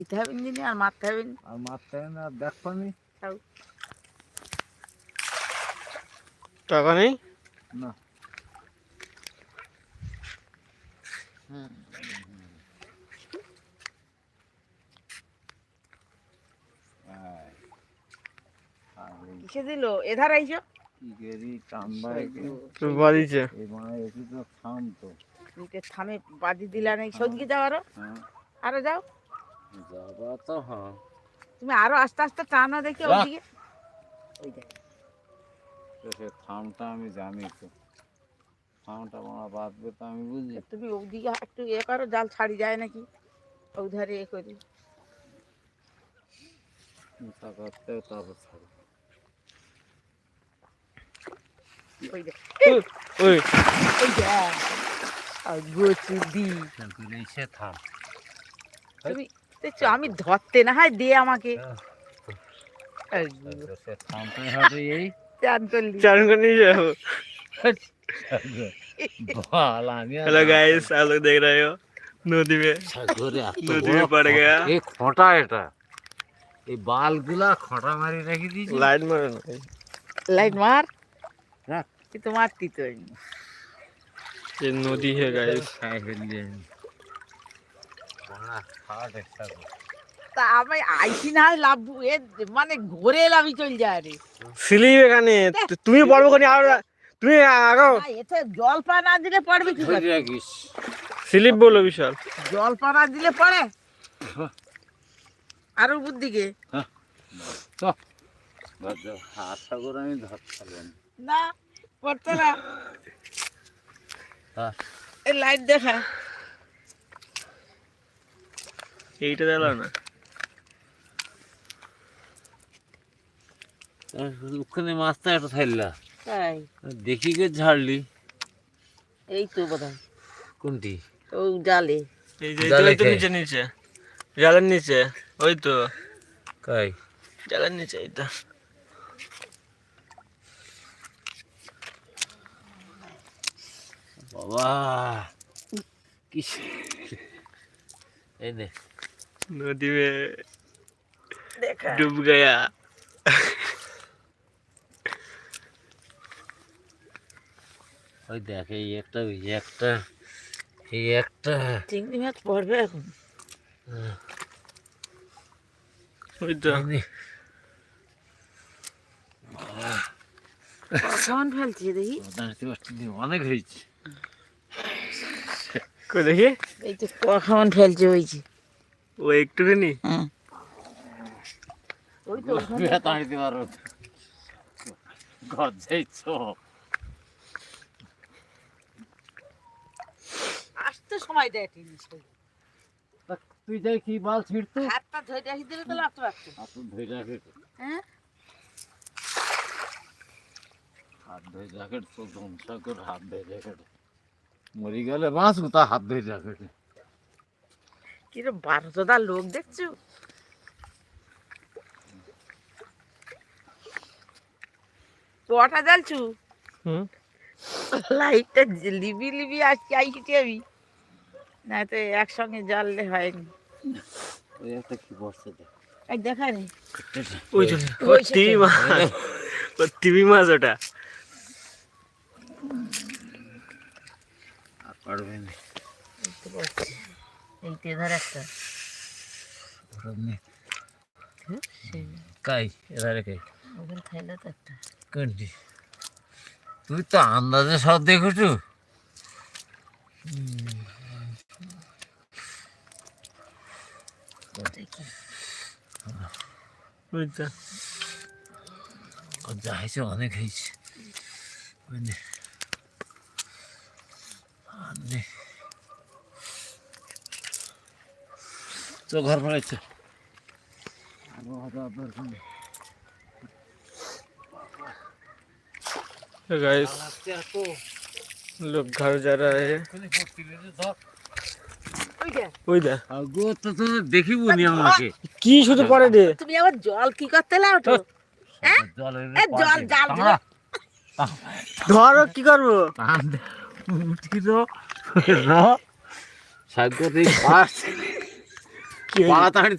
দিতে হবে না আর মারতে হবে না। আর মারতে হবে না, আর দেখো নি টাকা নেই না। কিসে দিল এধার আইছো গেরি টানবাই বাড়িছে এই মানে এটি তো থাম তো নিতে থামে বাদি দিলা নেই সদকে যাও আরো হ্যাঁ আরো যাও যাবা তো হ্যাঁ তুমি আরো আস্তে আস্তে টানো দেখি ওইদিকে ওই দেখ তো সে থামটা আমি জানি তো থামটা মারা বাঁধবে তো আমি বুঝি তুমি ওইদিকে একটু এ করো জাল ছাড়ি যায় নাকি ওই ধারে এ করি তা করতে তারপর ছাড়বে ওই দেখ ওই ওই দেখ আর গোচু দি তুই সে থাম তুমি দেখছো আমি ধরতে না হয় দিয়ে আমাকে এই সে থামতে হবে এই চান করলি চান করে নিয়ে जाओ बाल आने हेलो गाइस आप लोग देख रहे हो नदी में नदी में पड़ गया ये खोटा এটা এই বালগুলা খটা মারি রেখে দিয়েছি लाइट मारो ना लाइट मार রাখ कि तो मारती तो ये नदी है गाइस খাই ফেললি বড়া হার্ড একটা তা আমি আইছি না হয় লাভ এ মানে ঘুরে লাভই চল যায় রে স্লিপ এখানে তুমি পড়বে কোনি আর তুমি আগো না, এতে জল পা না দিলে পড়বে কি করে? ধরে রাখিস স্লিপ বলো বিশাল জল পা না দিলে পড়ে আরো বুদ্ধিকে তো ধর হাতটা করে আমি ধরতে পারবো না না পড়তে না হ্যাঁ এই লাইট দেখা এইটা দাও না ওখানে মাছটা একটা থাইলা তাই দেখি কে ঝাড়লি এই তো বোধহয় কোনটি ও জালে এই যে এই তো নিচে নিচে জালের নিচে ওই তো কাই জালের নিচে এইটা বাবা কি এই নে नदी में দেখা डूब गया ওই দেখ এই একটা এই একটা চিংড়ি মাছ পড়বে এখন ওই তো কখন ফেলছি দেখি অনেক হয়েছে কই দেখি এই তো কখন ফেলছে হয়েছে ও একটুখানি হ্যাঁ ওই তো ওখানে তাড়িতে পারো ঘর যাইছ আসতে সময় দেয় জিনিস তুই যাই কি বাল ছিড়তো হাতটা ধরে রাখি দিলে তো লাগতে পারতো হাত ধরে রাখে হ্যাঁ হাত ধরে রাখে তো ধ্বংসা কর হাত ধরে রাখে মরি গেলে বাঁচবো তা হাত ধরে রাখে কিরম 12টা লোক দেখছো কটা জ্বালছু হুম লাইটটা লিবি লিবি আজকে আইছি আমি না তো একসঙ্গে জ্বাললে হয়নি ওই একটা কি বসছে দেখ এই দেখা রে ওই তো ও টিভি মাছ ও টিভি মাছ ওটা আর পারবে না এই তো বলছি এই তেধার একটা সেই কাই এধারে কাই ওখানে খাইলে তো একটা কোনটি তুই তো আন্দাজে সব দেখেছু দেখি ওই তো যা হয়েছে অনেক হয়েছে তো ঘর ফেলাইছে गाइस लोग घर जा रहे हैं ওই দা আগো তো তো দেখিবো নি আমাকে কি শুধু পড়ে রে তুমি আবার জল কি করতে লাও তো এ জল জাল ধরে ধরো কি করবো উঠি তো সাগরে পাস পাড়াতাড়ি